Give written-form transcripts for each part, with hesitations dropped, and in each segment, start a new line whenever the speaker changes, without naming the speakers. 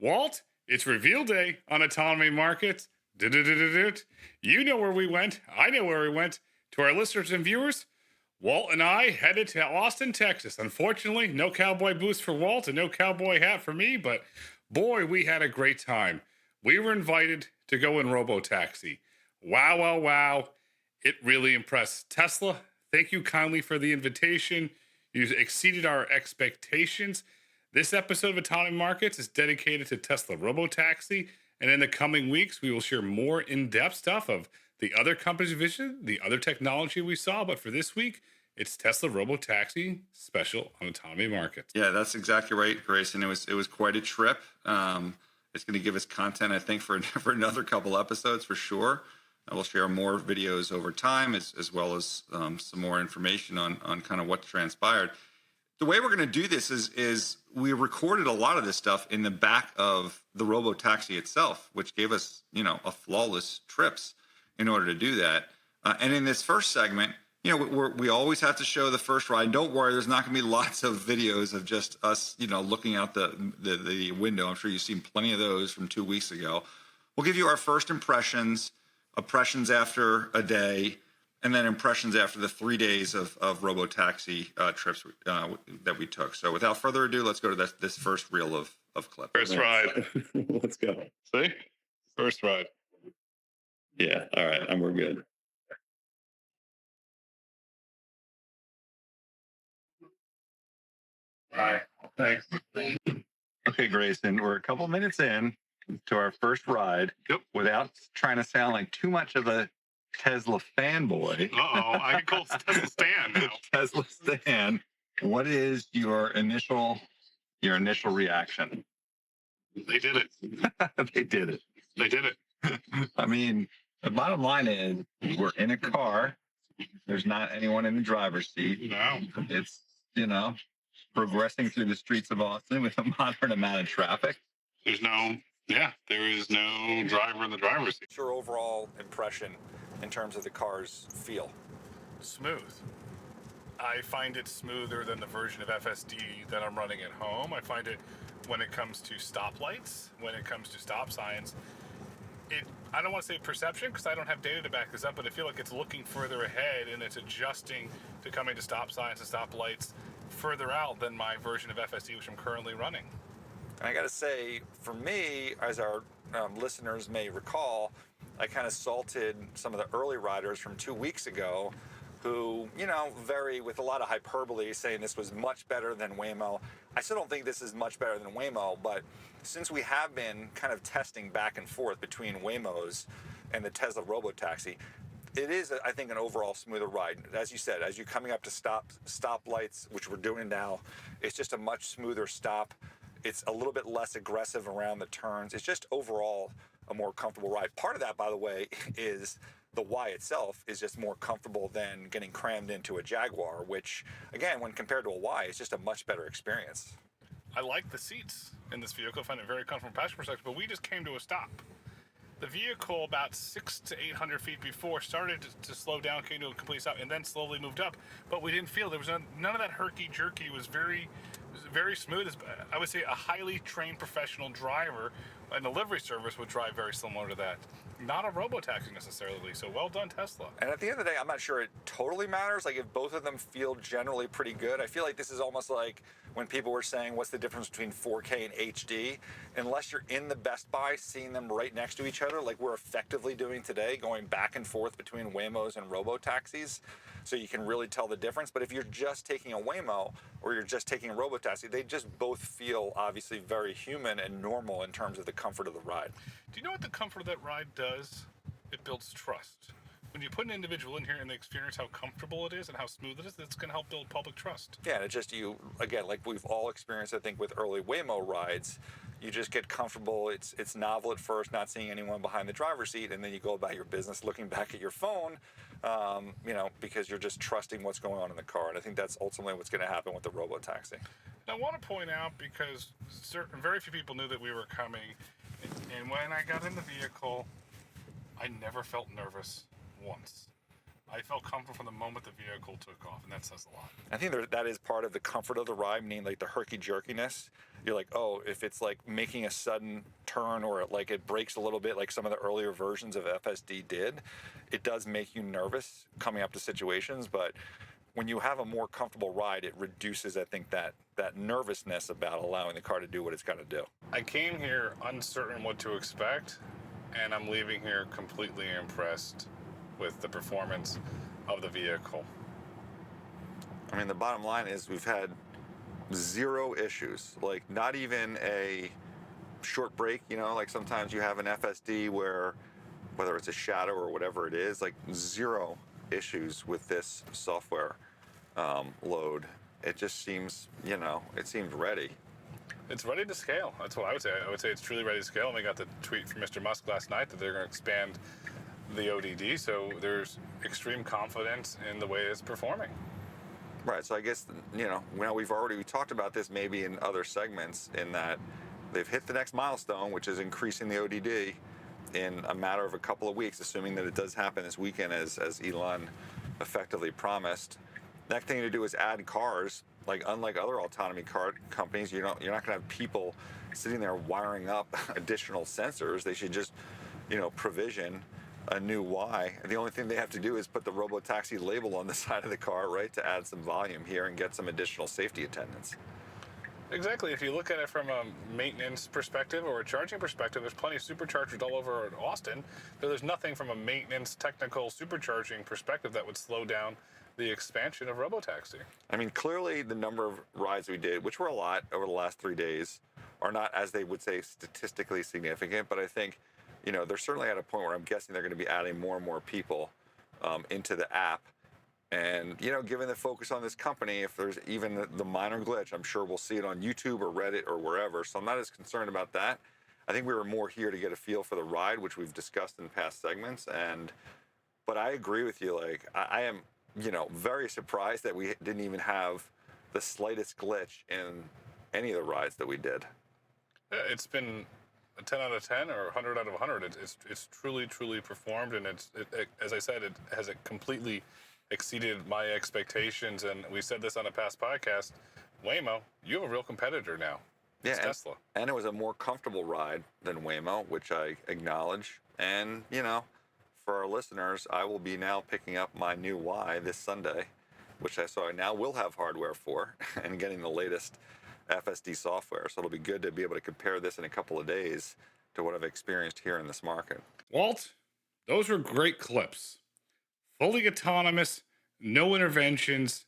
Walt, it's reveal day on Autonomy Markets. You know where we went. I know where we went. To our listeners and viewers, Walt and I headed to Austin, Texas. Unfortunately, no cowboy boots for Walt and no cowboy hat for me, but boy, we had a great time. We were invited to go in Robotaxi. Wow, wow, wow. It really impressed. Tesla, thank you kindly for the invitation. You exceeded our expectations. This episode of Autonomy Markets is dedicated to Tesla Robotaxi, and in the coming weeks, we will share more in-depth stuff of the other company's vision, the other technology we saw. But for this week, it's Tesla Robotaxi special on Autonomy Markets.
Yeah, that's exactly right, Grayson. It was quite a trip. It's going to give us content, I think, for another couple episodes for sure. We'll share more videos over time, as well as some more information on kind of what transpired. The way we're going to do this is we recorded a lot of this stuff in the back of the Robotaxi itself, which gave us, a flawless trips in order to do that. And in this first segment, we always have to show the first ride. Don't worry, there's not going to be lots of videos of just us, looking out the window. I'm sure you've seen plenty of those from 2 weeks ago. We'll give you our first impressions after a day, and then impressions after the 3 days of Robotaxi trips that we took. So without further ado, let's go to this first reel of clip.
First ride.
Let's go.
See? First ride.
Yeah. All right. And we're good.
All right. Thanks.
Okay, Grayson, we're a couple minutes in to our first ride.
Yep.
Without trying to sound like too much of a Tesla fanboy.
I can call Tesla Stan now.
Tesla Stan. What is your initial reaction?
They did it.
They did it.
They did it.
I mean, the bottom line is we're in a car. There's not anyone in the driver's seat.
No.
It's, progressing through the streets of Austin with a moderate amount of traffic.
There is no driver in the driver's seat.
What's your overall impression in terms of the car's feel?
Smooth. I find it smoother than the version of FSD that I'm running at home. I find it when it comes to stoplights, when it comes to stop signs. I don't want to say perception because I don't have data to back this up, but I feel like it's looking further ahead and it's adjusting to coming to stop signs and stoplights further out than my version of FSD, which I'm currently running.
And I got to say, for me, as our listeners may recall, I kind of salted some of the early riders from 2 weeks ago who, with a lot of hyperbole, saying this was much better than Waymo. I still don't think this is much better than Waymo, but since we have been kind of testing back and forth between Waymos and the Tesla Robotaxi, it is, I think, an overall smoother ride. As you said, as you're coming up to stoplights, which we're doing now, it's just a much smoother stop. It's a little bit less aggressive around the turns. It's just overall a more comfortable ride. Part of that, by the way, is the Y itself is just more comfortable than getting crammed into a Jaguar, which, again, when compared to a Y, is just a much better experience.
I like the seats in this vehicle. I find it very comfortable from a passenger perspective, but we just came to a stop. The vehicle, about 600 to 800 feet before, started to slow down, came to a complete stop, and then slowly moved up. But we didn't feel there was none of that herky-jerky. It was very smooth. I would say a highly trained professional driver and a delivery service would drive very similar to that. Not a Robotaxi necessarily, so well done, Tesla.
And at the end of the day, I'm not sure it totally matters. Like, if both of them feel generally pretty good, I feel like this is almost like when people were saying, what's the difference between 4K and HD? Unless you're in the Best Buy, seeing them right next to each other, like we're effectively doing today, going back and forth between Waymos and Robotaxis, so you can really tell the difference. But if you're just taking a Waymo or you're just taking a Robotaxi, they just both feel obviously very human and normal in terms of the comfort of the ride.
Do you know what the comfort of that ride does? It builds trust. When you put an individual in here and they experience how comfortable it is and how smooth it is, it's going to help build public trust.
Yeah, and it just, again, like we've all experienced, I think, with early Waymo rides, you just get comfortable. It's novel at first, not seeing anyone behind the driver's seat, and then you go about your business looking back at your phone, because you're just trusting what's going on in the car. And I think that's ultimately what's going to happen with the Robotaxi.
Now, I want to point out, because very few people knew that we were coming, and when I got in the vehicle, I never felt nervous once. I felt comfortable from the moment the vehicle took off, and that says a lot.
I think that is part of the comfort of the ride, meaning like the herky-jerkiness. You're like, oh, if it's like making a sudden turn or like it breaks a little bit like some of the earlier versions of FSD did, it does make you nervous coming up to situations. But when you have a more comfortable ride, it reduces, I think, that nervousness about allowing the car to do what it's got to do.
I came here uncertain what to expect, and I'm leaving here completely impressed with the performance of the vehicle.
I mean, the bottom line is we've had 0 issues, like not even a short break, you know, like sometimes you have an FSD where, whether it's a shadow or whatever it is, like 0 issues with this software load. It just seems, you know, it seems ready.
It's ready to scale. That's what I would say. I would say it's truly ready to scale. And we got the tweet from Mr. Musk last night that they're going to expand the ODD, so there's extreme confidence in the way it's performing.
Right, so I guess, you know, we've already talked about this maybe in other segments, in that they've hit the next milestone, which is increasing the ODD in a matter of a couple of weeks, assuming that it does happen this weekend as Elon effectively promised. Next thing to do is add cars. Like, unlike other autonomy car companies, you're not going to have people sitting there wiring up additional sensors. They should just, you know, provision a new Y. The only thing they have to do is put the Robotaxi label on the side of the car, right, to add some volume here and get some additional safety attendants.
Exactly. If you look at it from a maintenance perspective or a charging perspective, there's plenty of superchargers all over Austin. But there's nothing from a maintenance, technical, supercharging perspective that would slow down the expansion of Robotaxi.
I mean, clearly the number of rides we did, which were a lot over the last 3 days, are not, as they would say, statistically significant. But I think, you know, they're certainly at a point where I'm guessing they're going to be adding more and more people into the app. And, you know, given the focus on this company, if there's even the minor glitch, I'm sure we'll see it on YouTube or Reddit or wherever. So I'm not as concerned about that. I think we were more here to get a feel for the ride, which we've discussed in past segments. But I agree with you. Like, I am, you know, very surprised that we didn't even have the slightest glitch in any of the rides that we did.
It's been a 10 out of 10 or 100 out of 100. It's truly performed, and it, as I said, it has completely exceeded my expectations. And we said this on a past podcast. Waymo, you have a real competitor now. It's Tesla.
And it was a more comfortable ride than Waymo, which I acknowledge. And, you know, for our listeners, I will be now picking up my new Y this Sunday, which I now will have hardware for, and getting the latest FSD software. So it'll be good to be able to compare this in a couple of days to what I've experienced here in this market.
Walt, those were great clips. Fully autonomous, no interventions.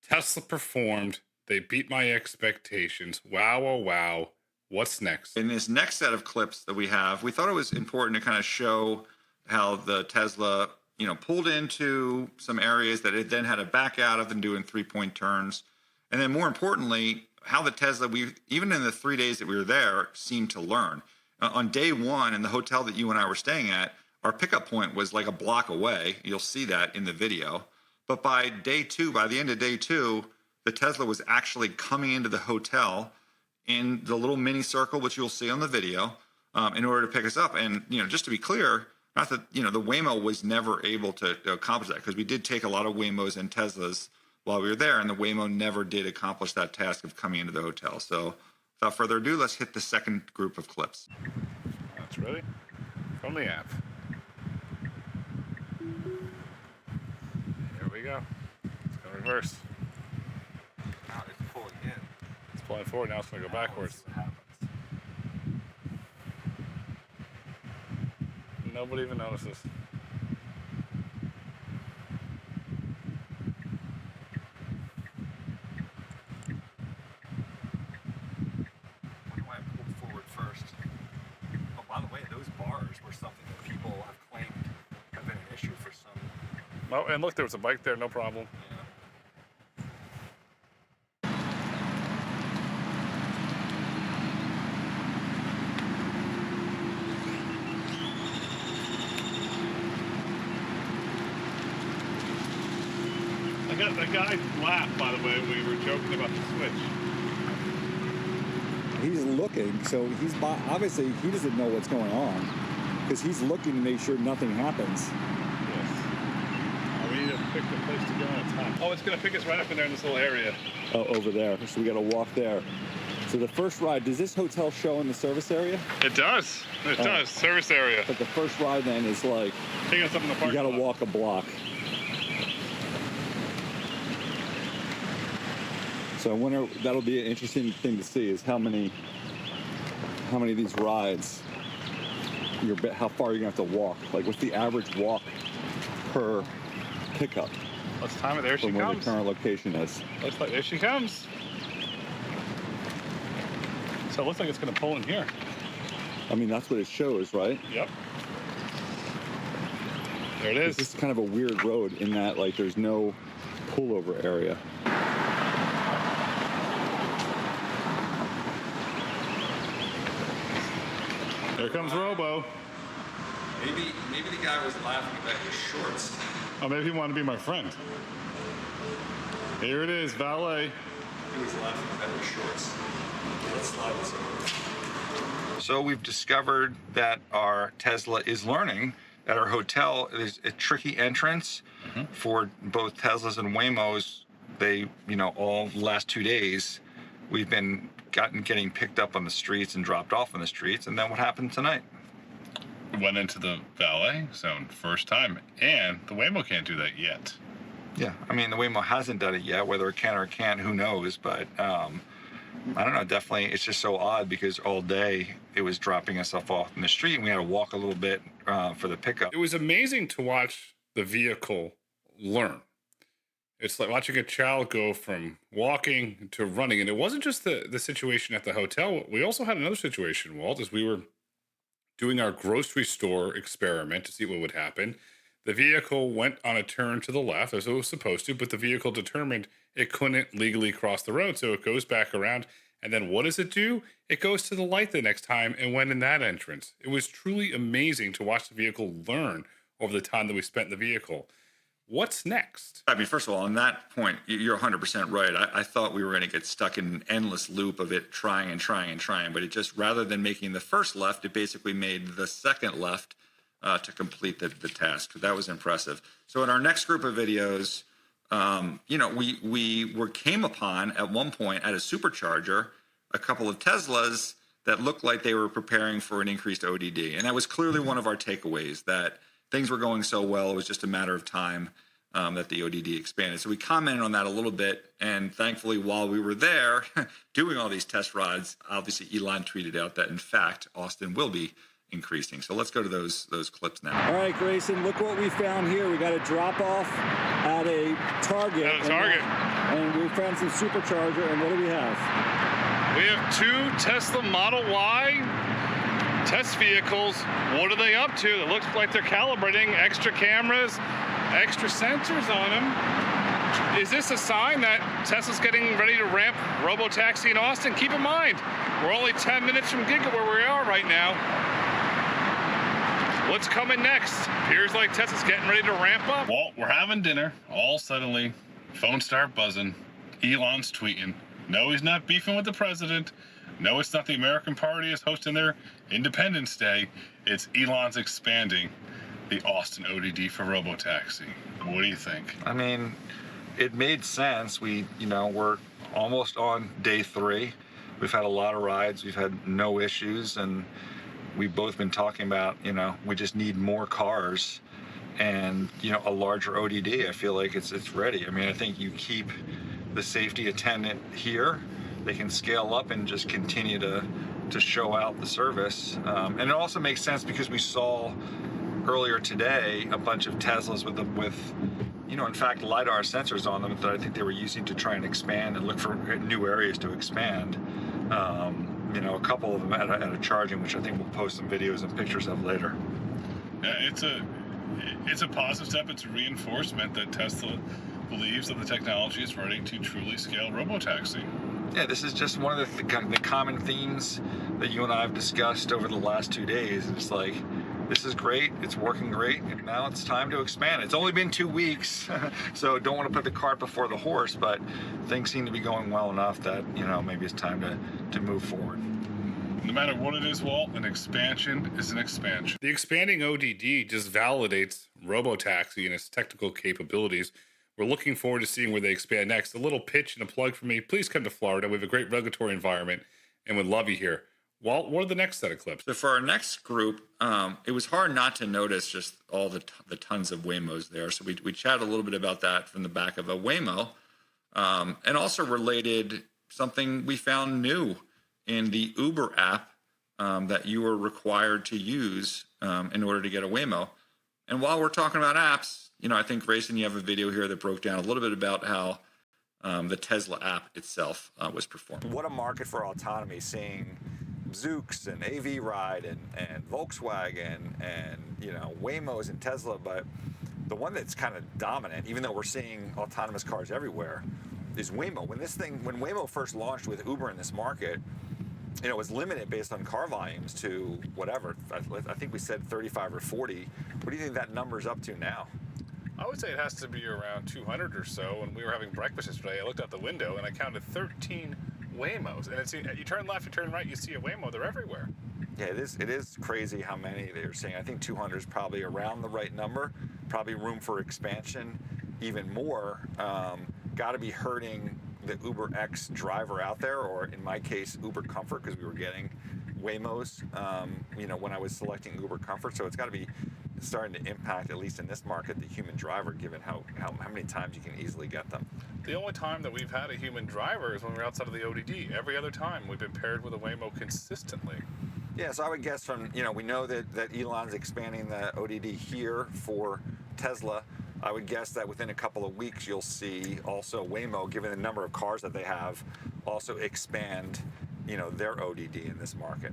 Tesla performed. They beat my expectations. Wow, oh, wow. What's next?
In this next set of clips that we have, we thought it was important to kind of show how the Tesla, you know, pulled into some areas that it then had to back out of and doing 3-point turns. And then more importantly, how the Tesla, even in the 3 days that we were there, seemed to learn. On day one in the hotel that you and I were staying at, our pickup point was like a block away. You'll see that in the video. But by day two, by the end of day two, the Tesla was actually coming into the hotel in the little mini circle, which you'll see on the video, in order to pick us up. And, you know, just to be clear, not that, you know, the Waymo was never able to accomplish that, because we did take a lot of Waymos and Teslas while we were there, and the Waymo never did accomplish that task of coming into the hotel. So without further ado, let's hit the second group of clips.
That's ready from the app. Here we go. It's going to reverse.
Now it's pulling in.
It's pulling forward. Now it's going to go backwards. Nobody even notices.
Wonder why I pulled forward first. Oh, by the way, those bars were something that people have claimed have been an issue for some.
Oh, and look, there was a bike there. No problem. The guy laughed, by the way, when we were joking about the switch.
He's looking, so he's obviously he doesn't know what's going on because he's looking to make sure nothing happens.
Yes. pick the place to go on a time. Oh, it's going to pick us right up in there in this little area.
Oh, over there. So we got to walk there. So the first ride, does this hotel show in the service area?
It does. It does. Service area.
But the first ride then is like,
Taking us up in the
you
parking
got to
lot.
walk a block. So I wonder, that'll be an interesting thing to see, is how many of these rides, how far you're going to have to walk. Like, what's the average walk per pickup
Let's time it. There she
from where the
comes.
current location is?
Looks like there she comes. So it looks like it's going to pull in here.
I mean, that's what it shows, right?
Yep. There it is.
This is kind of a weird road in that, like, there's no pullover area.
There comes Robo.
Maybe the guy was laughing about your shorts.
Oh, maybe he wanted to be my friend. Here it is, valet.
He was laughing about your shorts. Let's slide this over. So we've discovered that our Tesla is learning at our hotel. There's a tricky entrance for both Teslas and Waymos. They, all the last 2 days, we've been getting picked up on the streets and dropped off on the streets. And then what happened tonight?
Went into the valet zone first time, and the Waymo can't do that yet.
Yeah, I mean, the Waymo hasn't done it yet. Whether it can or can't, who knows? But I don't know. Definitely, it's just so odd because all day it was dropping us off in the street, and we had to walk a little bit for the pickup.
It was amazing to watch the vehicle learn. It's like watching a child go from walking to running. And it wasn't just the situation at the hotel. We also had another situation, Walt, as we were doing our grocery store experiment to see what would happen. The vehicle went on a turn to the left as it was supposed to, but the vehicle determined it couldn't legally cross the road. So it goes back around. And then what does it do? It goes to the light the next time and went in that entrance. It was truly amazing to watch the vehicle learn over the time that we spent in the vehicle. What's next?
I mean, first of all, on that point, you're 100% right. I thought we were going to get stuck in an endless loop of it trying and trying and trying, but it just, rather than making the first left, it basically made the second left to complete the task. That was impressive. So in our next group of videos, we came upon at one point at a supercharger a couple of Teslas that looked like they were preparing for an increased ODD. And that was clearly one of our takeaways, that things were going so well, it was just a matter of time that the ODD expanded. So we commented on that a little bit. And thankfully, while we were there doing all these test rides, obviously Elon tweeted out that, in fact, Austin will be increasing. So let's go to those clips now.
All right, Grayson, look what we found here. We got a drop off at a Target. And we found some supercharger. And what do we have?
We have two Tesla Model Y test vehicles. What are they up to? It looks like they're calibrating extra cameras, extra sensors on them. Is this a sign that Tesla's getting ready to ramp Robotaxi in Austin? Keep in mind, we're only 10 minutes from Giga where we are right now. What's coming next? Appears like Tesla's getting ready to ramp up. Well, we're having dinner. All suddenly, phones start buzzing. Elon's tweeting. No, he's not beefing with the president. No, it's not the American Party is hosting their Independence Day. It's Elon's expanding the Austin ODD for Robotaxi. What do you think?
I mean, it made sense. We're almost on day 3. We've had a lot of rides. We've had no issues. And we've both been talking about, we just need more cars and, a larger ODD. I feel like it's ready. I mean, I think you keep the safety attendant here, they can scale up and just continue to show out the service. And it also makes sense because we saw earlier today a bunch of Teslas with in fact, LiDAR sensors on them that I think they were using to try and expand and look for new areas to expand. A couple of them at a charging, which I think we'll post some videos and pictures of later.
Yeah, it's a positive step. It's a reinforcement that Tesla believes that the technology is ready to truly scale Robotaxi.
Yeah, this is just one of the common themes that you and I have discussed over the last 2 days. It's like, this is great, it's working great, and now it's time to expand. It's only been 2 weeks, so don't want to put the cart before the horse, but things seem to be going well enough that, maybe it's time to move forward.
No matter what it is, Walt, an expansion is an expansion. The expanding ODD just validates Robotaxi and its technical capabilities. We're looking forward to seeing where they expand next. A little pitch and a plug for me. Please come to Florida. We have a great regulatory environment and would love you here. Walt, what are the next set of clips?
So for our next group, it was hard not to notice just all the tons of Waymos there. So we chatted a little bit about that from the back of a Waymo, and also related something we found new in the Uber app that you were required to use in order to get a Waymo. And while we're talking about apps, I think, Grayson, you have a video here that broke down a little bit about how the Tesla app itself was performing.
What a market for autonomy, seeing Zoox and AV Ride and Volkswagen and Waymos and Tesla, but the one that's kind of dominant, even though we're seeing autonomous cars everywhere, is Waymo. When Waymo first launched with Uber in this market, it was limited based on car volumes to whatever. I think we said 35 or 40. What do you think that number's up to now?
I would say it has to be around 200 or so. When we were having breakfast yesterday, I looked out the window and I counted 13 Waymos. And you turn left, you turn right, you see a Waymo. They're everywhere.
Yeah, it is crazy how many they're saying. I think 200 is probably around the right number. Probably room for expansion even more. Got to be hurting the UberX driver out there, or in my case, Uber Comfort, because we were getting Waymos, when I was selecting Uber Comfort. So it's got to be starting to impact, at least in this market, the human driver, given how many times you can easily get them.
The only time that we've had a human driver is when we're outside of the ODD. Every other time we've been paired with a Waymo consistently.
Yeah, so I would guess from, we know that Elon's expanding the ODD here for Tesla. I would guess that within a couple of weeks, you'll see also Waymo, given the number of cars that they have, also expand, their ODD in this market.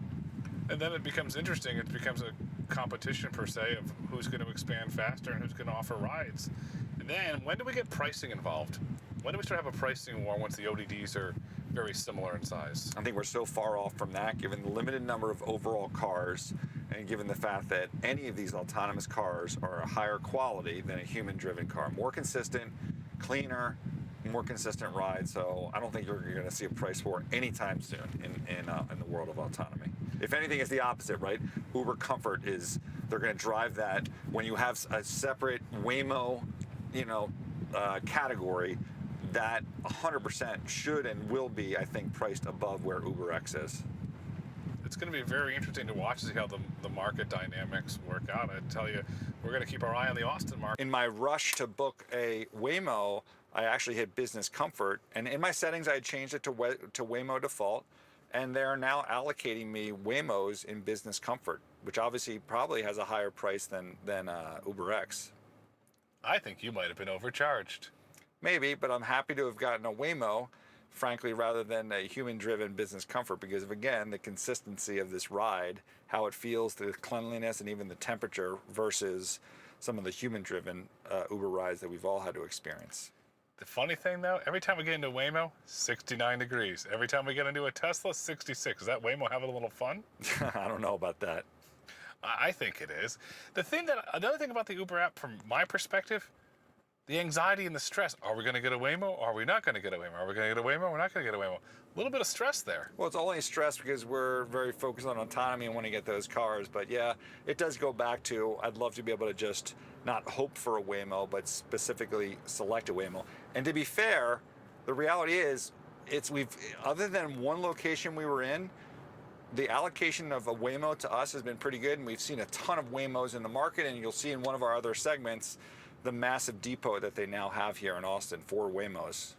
And then it becomes interesting. It becomes a competition, per se, of who's going to expand faster and who's going to offer rides. And then when do we get pricing involved? When do we start to have a pricing war once the ODDs are very similar in size?
I think we're so far off from that, given the limited number of overall cars, and given the fact that any of these autonomous cars are a higher quality than a human-driven car. More consistent, cleaner, more consistent ride. So I don't think you're going to see a price war anytime soon in the world of autonomy. If anything, it's the opposite, right? Uber Comfort they're going to drive that. When you have a separate Waymo, category, that 100% should and will be, I think, priced above where UberX is.
It's going to be very interesting to watch to see how the market dynamics work out. I tell you, we're going to keep our eye on the Austin market.
In my rush to book a Waymo, I actually hit Business Comfort, and in my settings, I had changed it to Waymo default, and they're now allocating me Waymos in Business Comfort, which obviously probably has a higher price than UberX.
I think you might have been overcharged.
Maybe, but I'm happy to have gotten a Waymo, frankly, rather than a human-driven Business Comfort, because of, again, the consistency of this ride, how it feels, the cleanliness, and even the temperature versus some of the human-driven Uber rides that we've all had to experience.
The funny thing, though, every time we get into Waymo, 69 degrees. Every time we get into a Tesla, 66. Is that Waymo having a little fun?
I don't know about that.
I think it is. Another thing about the Uber app, from my perspective, the anxiety and the stress. Are we going to get a Waymo? Or are we not going to get a Waymo? Are we going to get a Waymo? We're not going to get a Waymo. A little bit of stress there.
Well, it's only stress because we're very focused on autonomy and want to get those cars. But yeah, it does go back to, I'd love to be able to just not hope for a Waymo, but specifically select a Waymo. And to be fair, the reality is, other than one location we were in, the allocation of a Waymo to us has been pretty good, and we've seen a ton of Waymos in the market, and you'll see in one of our other segments the massive depot that they now have here in Austin for Waymos.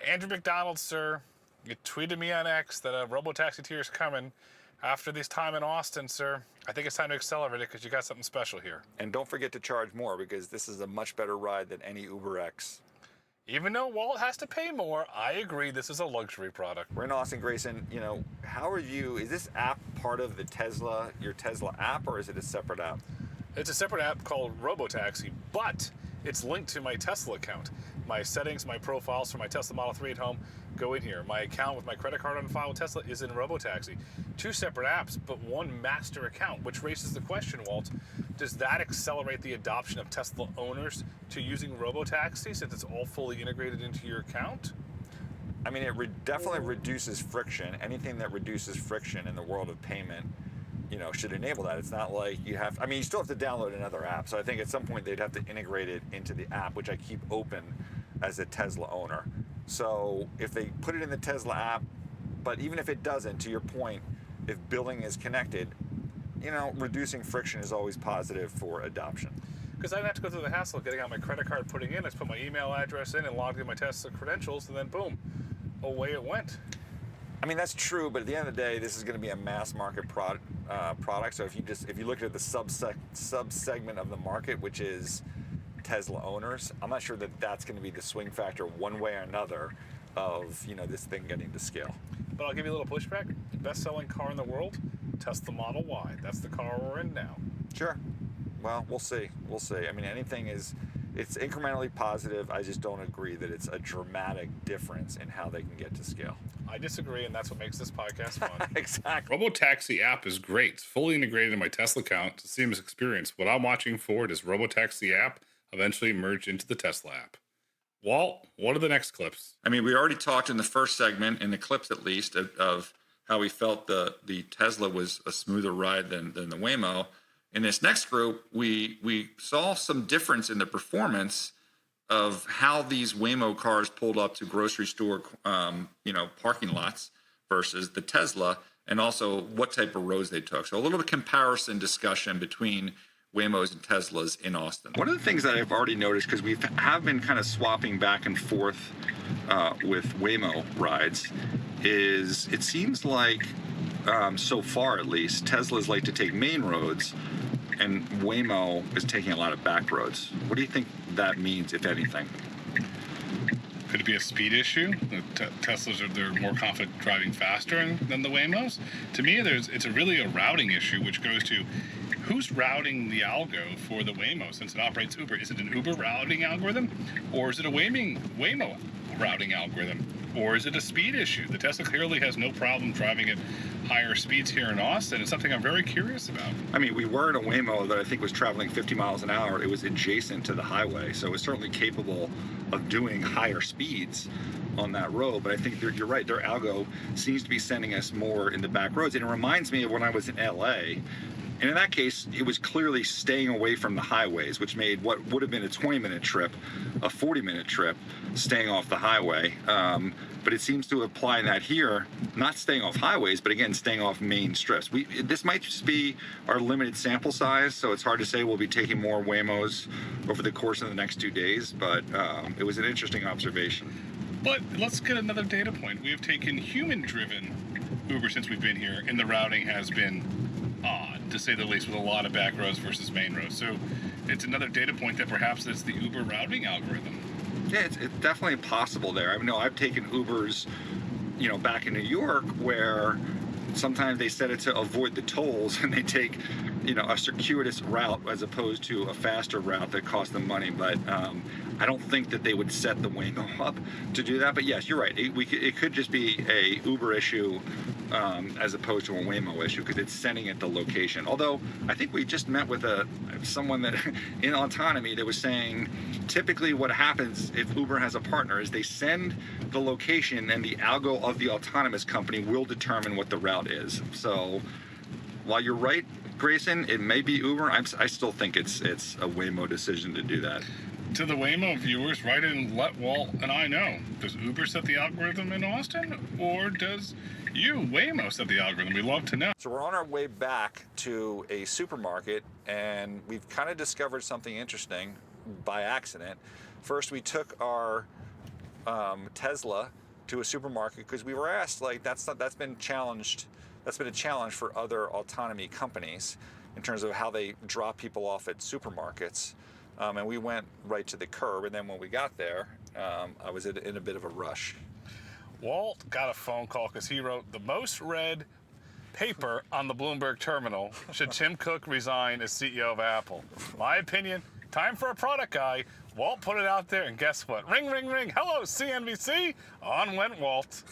Andrew McDonald, sir, you tweeted me on X that a Robotaxi tier is coming after this time in Austin, sir. I think it's time to accelerate it because you got something special here.
And don't forget to charge more, because this is a much better ride than any UberX.
Even though Walt has to pay more, I agree this is a luxury product.
We're in Austin, Grayson. How are you? Is this app part of your Tesla app, or is it a separate app?
It's a separate app called Robotaxi, but it's linked to my Tesla account. My settings, my profiles for my Tesla Model 3 at home go in here. My account with my credit card on file with Tesla is in Robotaxi. Two separate apps, but one master account, which raises the question, Walt, does that accelerate the adoption of Tesla owners to using Robotaxi since it's all fully integrated into your account?
I mean, it definitely reduces friction. Anything that reduces friction in the world of payment, should enable that. It's not like you have, I mean, you still have to download another app. So I think at some point they'd have to integrate it into the app, which I keep open as a Tesla owner. So if they put it in the Tesla app, but even if it doesn't, to your point, if billing is connected, reducing friction is always positive for adoption.
Because I didn't have to go through the hassle of getting out my credit card, putting in, I just put my email address in and logged in my Tesla credentials, and then boom, away it went.
I mean, that's true, but at the end of the day, this is going to be a mass market product. So if you look at the sub-segment of the market, which is Tesla owners, I'm not sure that that's going to be the swing factor one way or another of this thing getting to scale.
But I'll give you a little pushback. Best-selling car in the world, Tesla Model Y. That's the car we're in now.
Sure. Well, we'll see. I mean, it's incrementally positive. I just don't agree that it's a dramatic difference in how they can get to scale.
I disagree, and that's what makes this podcast fun.
Exactly.
Robotaxi app is great. It's fully integrated in my Tesla account. It's a seamless experience. What I'm watching for is Robotaxi app eventually merge into the Tesla app. Walt, what are the next clips?
I mean, we already talked in the first segment, in the clips at least, of how we felt the Tesla was a smoother ride than the Waymo. In this next group, we saw some difference in the performance of how these Waymo cars pulled up to grocery store, parking lots versus the Tesla, and also what type of roads they took. So a little bit of comparison discussion between Waymos and Teslas in Austin. One of the things that I've already noticed, because we have been kind of swapping back and forth with Waymo rides, is it seems like, so far at least, Teslas like to take main roads, and Waymo is taking a lot of back roads. What do you think that means, if anything?
Could it be a speed issue? The Teslas they're more confident driving faster than the Waymos. To me, it's really a routing issue, which goes to who's routing the algo for the Waymo since it operates Uber. Is it an Uber routing algorithm, or is it a Waymo routing algorithm, or is it a speed issue? The Tesla clearly has no problem driving at higher speeds here in Austin. It's something I'm very curious about.
I mean, we were in a Waymo that I think was traveling 50 miles an hour. It was adjacent to the highway, so it was certainly capable of doing higher speeds on that road. But I think you're right. Their algo seems to be sending us more in the back roads. And it reminds me of when I was in LA. And in that case, it was clearly staying away from the highways, which made what would have been a 20-minute trip a 40-minute trip, staying off the highway. But it seems to apply that here, not staying off highways, but again, staying off main strips. This might just be our limited sample size, so it's hard to say we'll be taking more Waymos over the course of the next 2 days, but it was an interesting observation.
But let's get another data point. We have taken human-driven Uber since we've been here, and the routing has been odd, to say the least, with a lot of back roads versus main roads. So it's another data point that perhaps it's the Uber routing algorithm.
Yeah, it's definitely possible there. I mean, I've taken Ubers, back in New York, where sometimes they set it to avoid the tolls and they take, a circuitous route as opposed to a faster route that costs them money. But I don't think that they would set the Waymo up to do that. But yes, you're right. It could just be a Uber issue as opposed to a Waymo issue because it's sending it the location. Although I think we just met with someone that in Autonomy that was saying typically what happens if Uber has a partner is they send the location and the algo of the autonomous company will determine what the route is. So while you're right, Grayson, it may be Uber. I still think it's a Waymo decision to do that.
To the Waymo viewers, write in and let Walt and I know. Does Uber set the algorithm in Austin, or does Waymo set the algorithm? We'd love to know.
So we're on our way back to a supermarket, and we've kind of discovered something interesting by accident. First, we took our Tesla to a supermarket because we were asked, that's been a challenge for other autonomy companies in terms of how they drop people off at supermarkets. And we went right to the curb, and then when we got there, I was in a bit of a rush.
Walt got a phone call because he wrote the most read paper on the Bloomberg terminal. Should Tim Cook resign as CEO of Apple? My opinion, time for a product guy. Walt put it out there, and guess what? Ring, ring, ring. Hello, CNBC. On went Walt.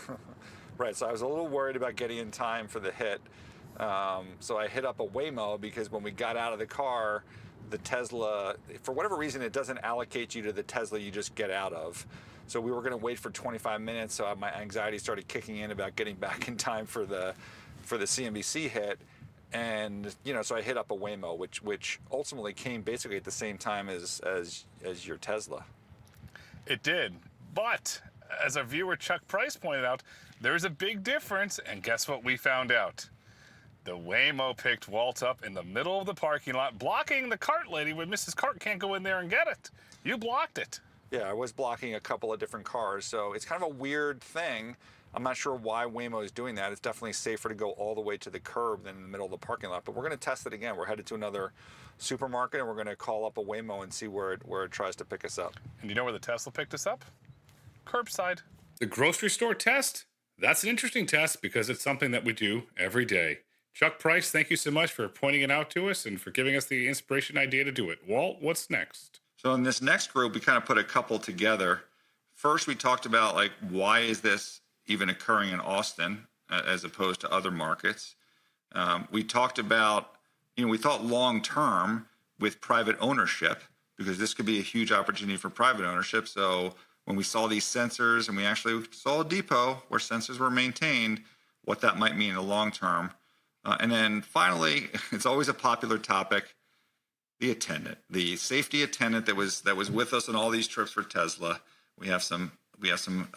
Right, so I was a little worried about getting in time for the hit. So I hit up a Waymo because when we got out of the car, the Tesla, for whatever reason, it doesn't allocate you to the Tesla you just get out of. So we were going to wait for 25 minutes. So my anxiety started kicking in about getting back in time for the CNBC hit. And, so I hit up a Waymo, which ultimately came basically at the same time as your Tesla.
It did. But as our viewer Chuck Price pointed out, there's a big difference. And guess what we found out? The Waymo picked Walt up in the middle of the parking lot, blocking the cart lady when Mrs. Cart can't go in there and get it. You blocked it.
Yeah, I was blocking a couple of different cars. So it's kind of a weird thing. I'm not sure why Waymo is doing that. It's definitely safer to go all the way to the curb than in the middle of the parking lot. But we're going to test it again. We're headed to another supermarket, and we're going to call up a Waymo and see where it tries to pick us up.
And you know where the Tesla picked us up? Curbside.
The grocery store test? That's an interesting test because it's something that we do every day. Chuck Price, thank you so much for pointing it out to us and for giving us the inspiration idea to do it. Walt, what's next?
So in this next group, we kind of put a couple together. First, we talked about why is this even occurring in Austin as opposed to other markets. We talked about, we thought long term with private ownership, because this could be a huge opportunity for private ownership. So when we saw these sensors and we actually saw a depot where sensors were maintained, what that might mean in the long term. And then finally, it's always a popular topic, the attendant, the safety attendant that was with us on all these trips for Tesla. We have a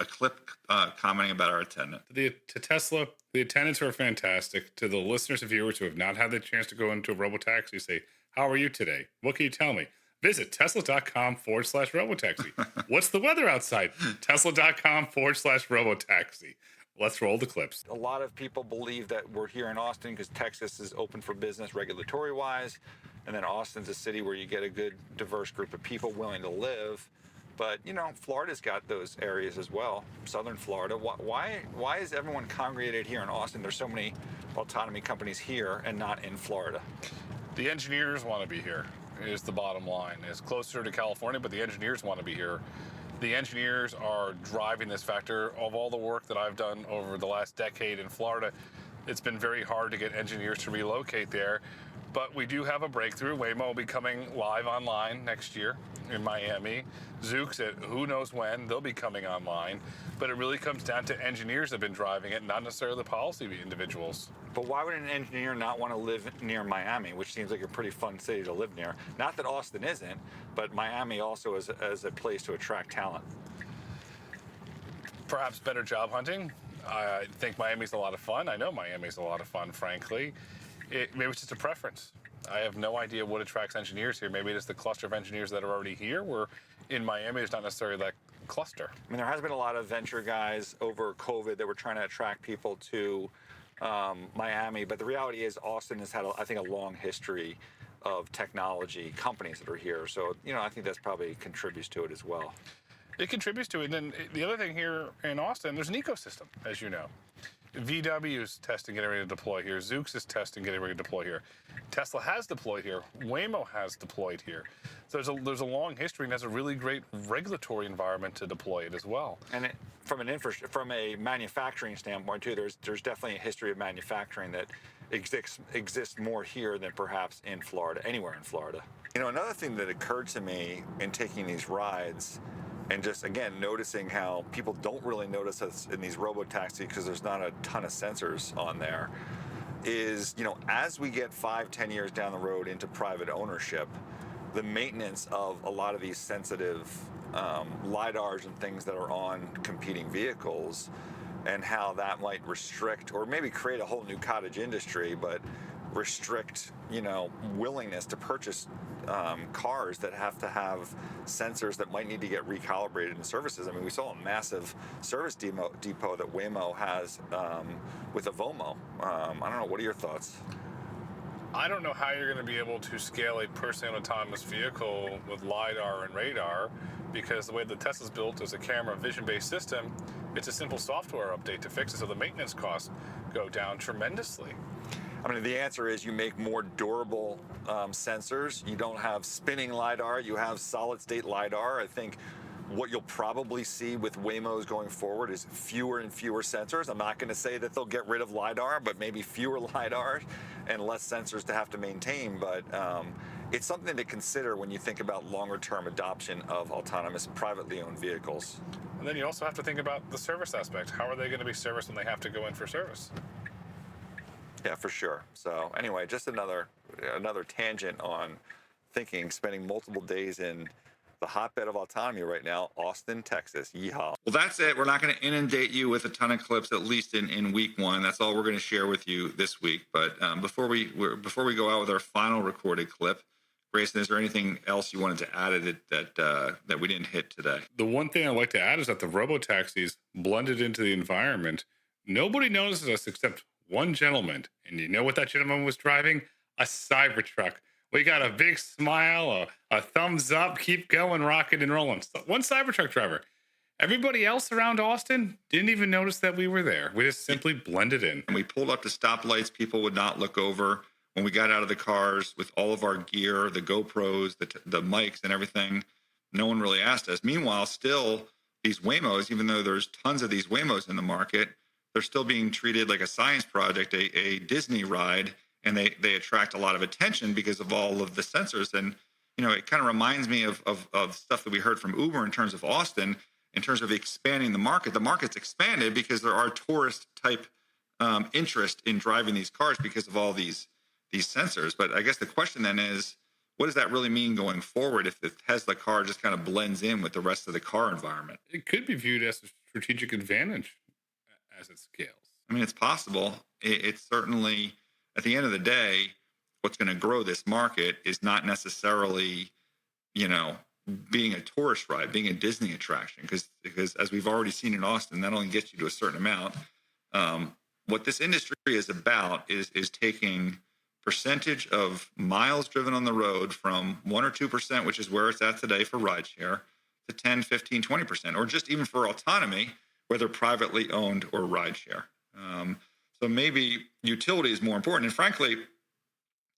clip commenting about our attendant.
To Tesla, the attendants are fantastic. To the listeners and viewers who have not had the chance to go into a Robotaxi, say, how are you today? What can you tell me? Visit tesla.com/Robotaxi. What's the weather outside? Tesla.com/Robotaxi. Let's roll the clips.
A lot of people believe that we're here in Austin because Texas is open for business regulatory wise. And then Austin's a city where you get a good diverse group of people willing to live. But, Florida's got those areas as well. Southern Florida. Why is everyone congregated here in Austin? There's so many autonomy companies here and not in Florida.
The engineers want to be here, is the bottom line. It's closer to California, but the engineers want to be here. The engineers are driving this factor. Of all the work that I've done over the last decade in Florida, it's been very hard to get engineers to relocate there. But we do have a breakthrough. Waymo will be coming live online next year in Miami. Zoox at who knows when, they'll be coming online. But it really comes down to engineers that have been driving it, not necessarily the policy individuals.
But why would an engineer not want to live near Miami, which seems like a pretty fun city to live near? Not that Austin isn't, but Miami also is as a place to attract talent.
Perhaps better job hunting. I think Miami's a lot of fun. I know Miami's a lot of fun, frankly. Maybe it's just a preference. I have no idea what attracts engineers here. Maybe it is the cluster of engineers that are already here, where in Miami there's not necessarily that cluster.
I mean, there has been a lot of venture guys over COVID that were trying to attract people to Miami, but the reality is Austin has had, I think, a long history of technology companies that are here. So, I think that's probably contributes to it as well.
It contributes to it. And then the other thing here in Austin, there's an ecosystem, as you know. VW is testing, getting ready to deploy here. Zoox is testing, getting ready to deploy here. Tesla has deployed here. Waymo has deployed here. So there's a long history, and has a really great regulatory environment to deploy it as well.
And from a manufacturing standpoint too, there's definitely a history of manufacturing that exists more here than perhaps in Florida, anywhere in Florida. Another thing that occurred to me in taking these rides, and just, again, noticing how people don't really notice us in these robotaxis because there's not a ton of sensors on there, is, as we get 5-10 years down the road into private ownership, the maintenance of a lot of these sensitive LiDARs and things that are on competing vehicles, and how that might restrict, or maybe create a whole new cottage industry, but restrict, willingness to purchase cars that have to have sensors that might need to get recalibrated in services. I mean, we saw a massive service depot that Waymo has with a Vomo. I don't know. What are your thoughts?
I don't know how you're going to be able to scale a personally autonomous vehicle with LiDAR and radar, because the way the Tesla's built is a camera vision-based system. It's a simple software update to fix it, so the maintenance costs go down tremendously.
I mean, the answer is you make more durable sensors. You don't have spinning LiDAR. You have solid-state LiDAR. I think what you'll probably see with Waymos going forward is fewer and fewer sensors. I'm not going to say that they'll get rid of LiDAR, but maybe fewer LiDAR and less sensors to have to maintain. But it's something to consider when you think about longer-term adoption of autonomous privately owned vehicles.
And then you also have to think about the service aspect. How are they going to be serviced when they have to go in for service?
Yeah, for sure. So anyway, just another tangent on spending multiple days in the hotbed of autonomy right now, Austin, Texas. Yeehaw.
Well, that's it. We're not going to inundate you with a ton of clips, at least in week one. That's all we're going to share with you this week. But before we go out with our final recorded clip, Grayson, is there anything else you wanted to add that we didn't hit today?
The one thing I'd like to add is that the robotaxis blended into the environment. Nobody notices us except one gentleman. And you know what that gentleman was driving? A Cybertruck. We got a big smile, a thumbs up, keep going, rocking and rolling. So one Cybertruck driver. Everybody else around Austin didn't even notice that we were there. We just simply blended in.
And we pulled up to stoplights. People would not look over. When we got out of the cars with all of our gear, the GoPros, the mics and everything, no one really asked us. Meanwhile, still, these Waymos, even though there's tons of these Waymos in the market, they're still being treated like a science project, a Disney ride, and they attract a lot of attention because of all of the sensors. And, you know, it kind of reminds me of stuff that we heard from Uber in terms of Austin, in terms of expanding the market. The market's expanded because there are tourist type interest in driving these cars because of all these sensors. But I guess the question then is, what does that really mean going forward if the Tesla car just kind of blends in with the rest of the car environment?
It could be viewed as a strategic advantage as it scales.
I mean, it's possible. It's certainly, at the end of the day, what's going to grow this market is not necessarily, you know, being a tourist ride, being a Disney attraction, because as we've already seen in Austin, that only gets you to a certain amount. What this industry is about is taking percentage of miles driven on the road from 1 or 2%, which is where it's at today for rideshare, to 10, 15, 20%, or just even for autonomy, whether privately owned or rideshare. So maybe utility is more important. And frankly,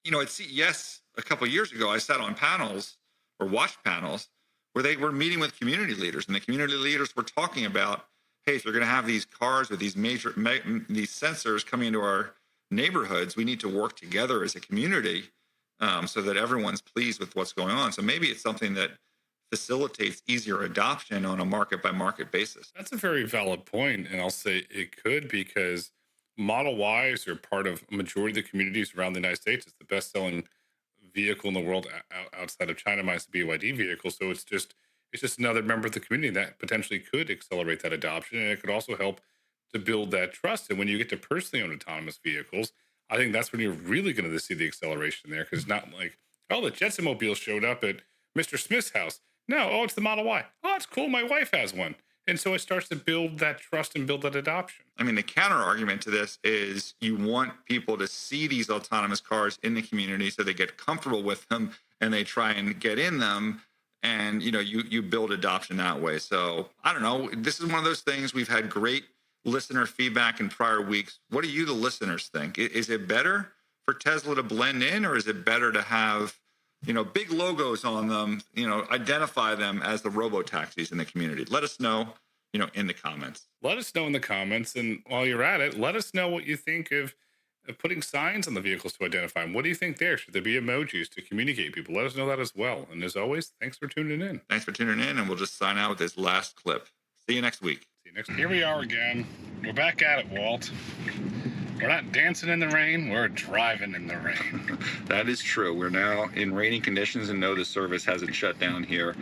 you know, at CES a couple of years ago, I sat on panels or watched panels where they were meeting with community leaders, and the community leaders were talking about, hey, if you're going to have these cars with these these sensors coming into our neighborhoods, we need to work together as a community so that everyone's pleased with what's going on. So maybe it's something that facilitates easier adoption on a market by market basis.
That's a very valid point, and I'll say it could, because Model Ys are part of a majority of the communities around the United States. It's the best-selling vehicle in the world outside of China, minus the BYD vehicle. So it's just another member of the community that potentially could accelerate that adoption, and it could also help to build that trust. And when you get to personally owned autonomous vehicles, I think that's when you're really going to see the acceleration there, because it's not like, oh, the Jetson Mobile showed up at Mr. Smith's house. No, oh, it's the Model Y. Oh, it's cool. My wife has one. And so it starts to build that trust and build that adoption.
I mean, the counter argument to this is you want people to see these autonomous cars in the community so they get comfortable with them and they try and get in them. And, you know, you build adoption that way. So I don't know. This is one of those things. We've had great listener feedback in prior weeks. What do you, the listeners, think? Is it better for Tesla to blend in, or is it better to have, you know, big logos on them, you know, identify them as the robotaxis in the community? Let us know, you know, in the comments.
Let us know in the comments. And while you're at it, let us know what you think of putting signs on the vehicles to identify them. What do you think there? Should there be emojis to communicate people? Let us know that as well. And as always, thanks for tuning in.
Thanks for tuning in, and we'll just sign out with this last clip. See you next week.
See you next week. Here we are again. We're back at it, Walt. We're not dancing in the rain. We're driving in the rain.
That is true. We're now in rainy conditions, and no, the service hasn't shut down here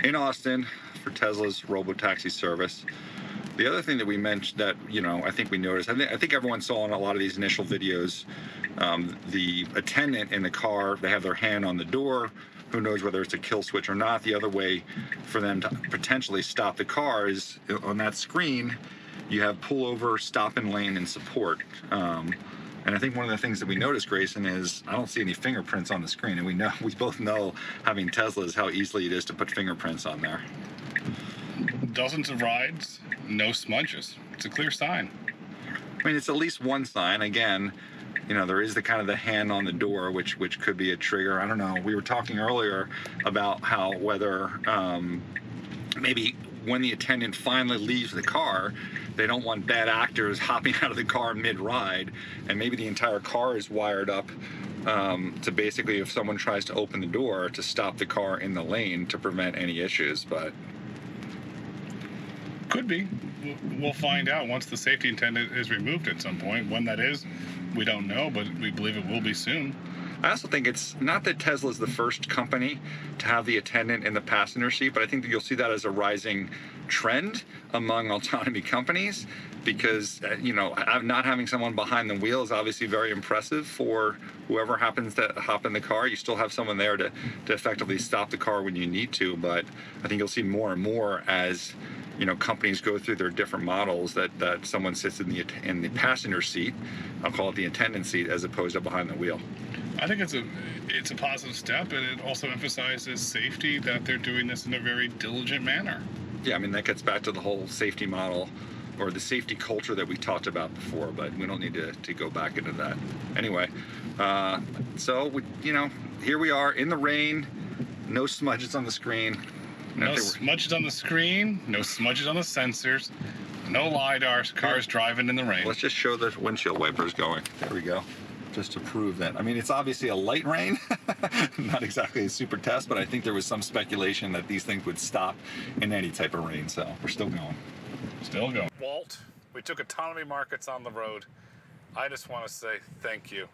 in Austin for Tesla's Robotaxi service. The other thing that we mentioned that, you know, I think we noticed, I think everyone saw in a lot of these initial videos, the attendant in the car, they have their hand on the door. Who knows whether it's a kill switch or not. The other way for them to potentially stop the car is on that screen, you have pull over, stop in lane, and support. And I think one of the things that we noticed, Grayson, is I don't see any fingerprints on the screen. And we both know, having Teslas, how easily it is to put fingerprints on there.
Dozens of rides, no smudges. It's a clear sign.
I mean, it's at least one sign. Again, you know, there is the kind of the hand on the door, which could be a trigger. I don't know. We were talking earlier about how whether maybe when the attendant finally leaves the car, they don't want bad actors hopping out of the car mid-ride, and maybe the entire car is wired up to basically, if someone tries to open the door, to stop the car in the lane to prevent any issues. But
Could be. We'll find out once the safety attendant is removed at some point. When that is, we don't know, but we believe it will be soon.
I also think it's not that Tesla's the first company to have the attendant in the passenger seat, but I think that you'll see that as a rising trend among autonomy companies, because not having someone behind the wheel is obviously very impressive for whoever happens to hop in the car. You still have someone there to effectively stop the car when you need to, but I think you'll see more and more as companies go through their different models that someone sits in the passenger seat. I'll call it the attendant seat, as opposed to behind the wheel.
I think it's a positive step, and it also emphasizes safety, that they're doing this in a very diligent manner.
Yeah, I mean, that gets back to the whole safety model or the safety culture that we talked about before, but we don't need to go back into that. Anyway, here we are in the rain, no smudges on the screen.
No smudges on the screen, no smudges on the sensors, no LiDAR, cars driving in the rain.
Let's just show the windshield wipers going. There we go. Just to prove that. I mean, it's obviously a light rain, not exactly a super test, but I think there was some speculation that these things would stop in any type of rain, so we're still going.
Still going.
Walt, we took Autonomy Markets on the road. I just want to say thank you.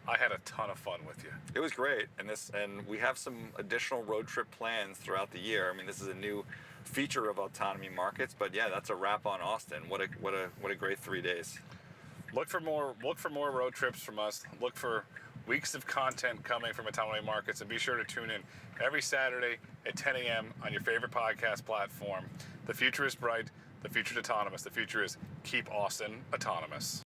I had a ton of fun with you.
It was great, and we have some additional road trip plans throughout the year. I mean, this is a new feature of Autonomy Markets, but yeah, that's a wrap on Austin. What a great 3 days.
Look for more road trips from us. Look for weeks of content coming from Autonomy Markets, and be sure to tune in every Saturday at 10 a.m. on your favorite podcast platform. The future is bright. The future is autonomous. The future is keep Austin autonomous.